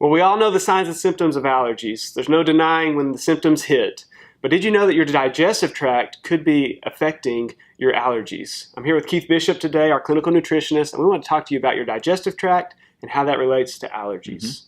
Well, we all know the signs and symptoms of allergies. There's no denying when the symptoms hit. But did you know that your digestive tract could be affecting your allergies? I'm here with Keith Bishop today, our clinical nutritionist, and we want to talk to you about your digestive tract and how that relates to allergies.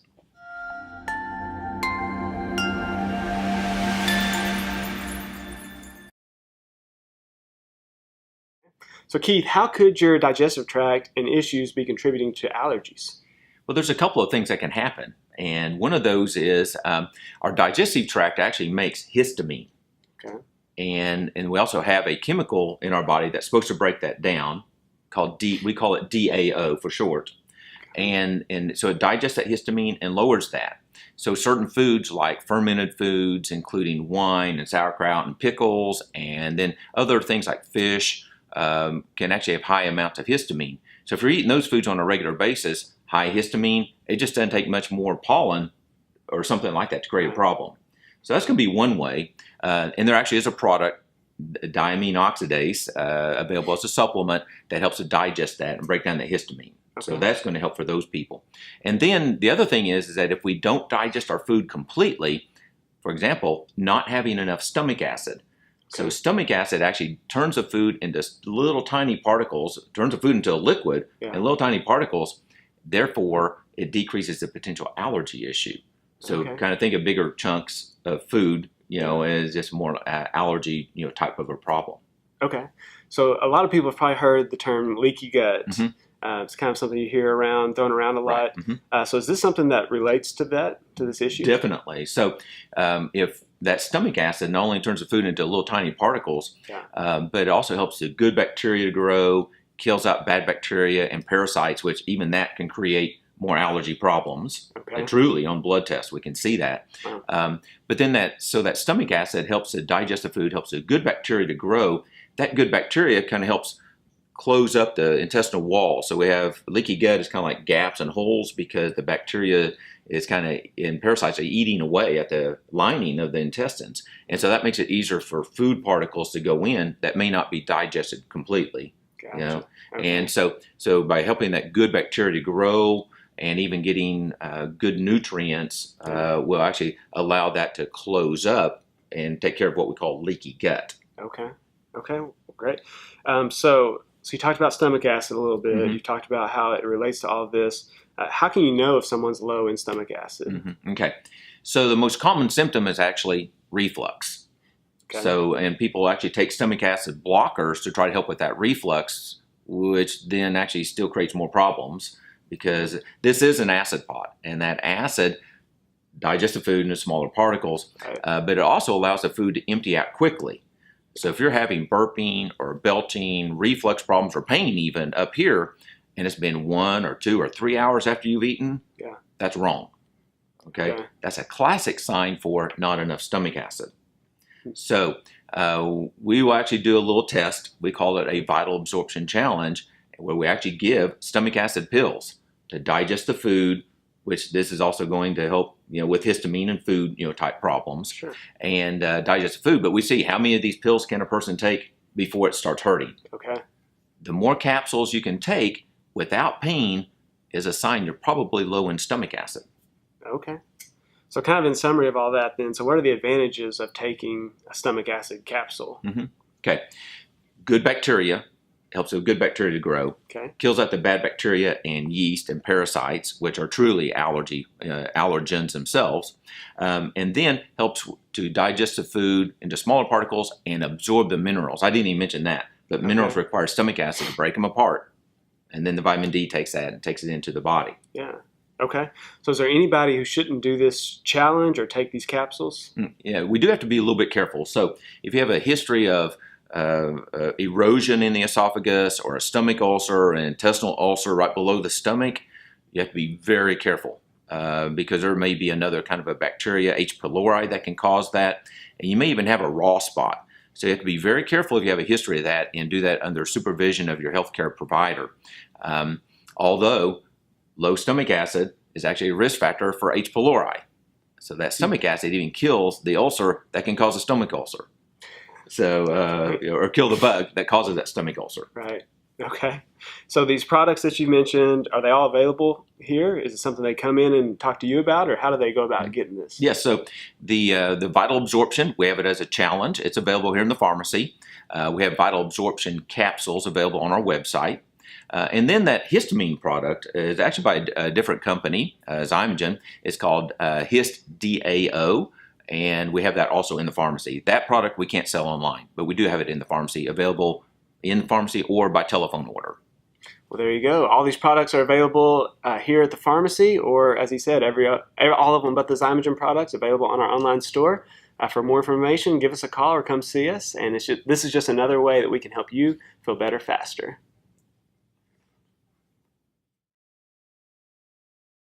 So Keith, how could your digestive tract and issues be contributing to allergies? Well, there's a couple of things that can happen. And one of those is our digestive tract actually makes histamine. Okay. And we also have a chemical in our body that's supposed to break that down called we call it DAO for short. And so it digests that histamine and lowers that. So certain foods like fermented foods, including wine and sauerkraut and pickles, and then other things like fish, can actually have high amounts of histamine. So if you're eating those foods on a regular basis, high histamine, it just doesn't take much more pollen or something like that to create a problem. So that's going to be one way. And there actually is a product, diamine oxidase, available as a supplement that helps to digest that and break down the histamine. Okay. So that's going to help for those people. And then the other thing is that if we don't digest our food completely, for example, not having enough stomach acid. So stomach acid actually turns the food into little tiny particles, turns the food into a liquid and little tiny particles. Therefore, it decreases the potential allergy issue. So kind of think of bigger chunks of food, as just more allergy, type of a problem. Okay. So a lot of people have probably heard the term leaky gut. It's kind of something you hear thrown around a lot. Right. So is this something that relates to this issue? Definitely. So if that stomach acid not only turns the food into little tiny particles, but it also helps the good bacteria to grow, kills out bad bacteria and parasites, which even that can create more allergy problems. Truly, on blood tests, we can see that. But then that stomach acid helps to digest the food, helps the good bacteria to grow. That good bacteria kind of helps close up the intestinal wall. So we have leaky gut is kind of like gaps and holes because the bacteria is kind of, and parasites are eating away at the lining of the intestines. And so that makes it easier for food particles to go in that may not be digested completely. Gotcha. And so by helping that good bacteria to grow and even getting good nutrients will actually allow that to close up and take care of what we call leaky gut. Okay, well, great. So you talked about stomach acid a little bit. You talked about how it relates to all of this. How can you know if someone's low in stomach acid? Okay, so the most common symptom is actually reflux. So, and people actually take stomach acid blockers to try to help with that reflux, which then actually still creates more problems because this is an acid pot, and that acid digests the food into smaller particles, but it also allows the food to empty out quickly. So if you're having burping or belching, reflux problems, or pain even up here, and it's been 1 or 2 or 3 hours after you've eaten, that's wrong. Okay? That's a classic sign for not enough stomach acid. So we will actually do a little test. We call it a vital absorption challenge, where we actually give stomach acid pills to digest the food, which this is also going to help, with histamine and food, type problems, and digest the food. But we see how many of these pills can a person take before it starts hurting. The more capsules you can take without pain is a sign you're probably low in stomach acid. So kind of in summary of all that then, so what are the advantages of taking a stomach acid capsule? Good bacteria, helps the good bacteria to grow, kills out the bad bacteria and yeast and parasites, which are truly allergens themselves, and then helps to digest the food into smaller particles and absorb the minerals. I didn't even mention that, but minerals require stomach acid to break them apart, and then the vitamin D takes that and takes it into the body. So is there anybody who shouldn't do this challenge or take these capsules? Yeah, we do have to be a little bit careful. So if you have a history of erosion in the esophagus or a stomach ulcer or an intestinal ulcer right below the stomach, you have to be very careful because there may be another kind of a bacteria, H. pylori, that can cause that. And you may even have a raw spot. So you have to be very careful if you have a history of that and do that under supervision of your healthcare provider. Although low stomach acid is actually a risk factor for H. pylori. So that stomach acid even kills the ulcer that can cause a stomach ulcer. So, or kill the bug that causes that stomach ulcer. Okay. So these products that you mentioned, are they all available here? Is it something they come in and talk to you about, or how do they go about getting this? Yes, so the Vital Absorption, we have it as a challenge. It's available here in the pharmacy. We have Vital Absorption capsules available on our website. And then that histamine product is actually by a different company, Zymogen. It's called Hist DAO, and we have that also in the pharmacy. That product we can't sell online, but we do have it in the pharmacy, available in the pharmacy or by telephone order. Well, there you go. All these products are available here at the pharmacy, or as he said, all of them but the Zymogen products available on our online store. For more information, give us a call or come see us. And this is just another way that we can help you feel better faster.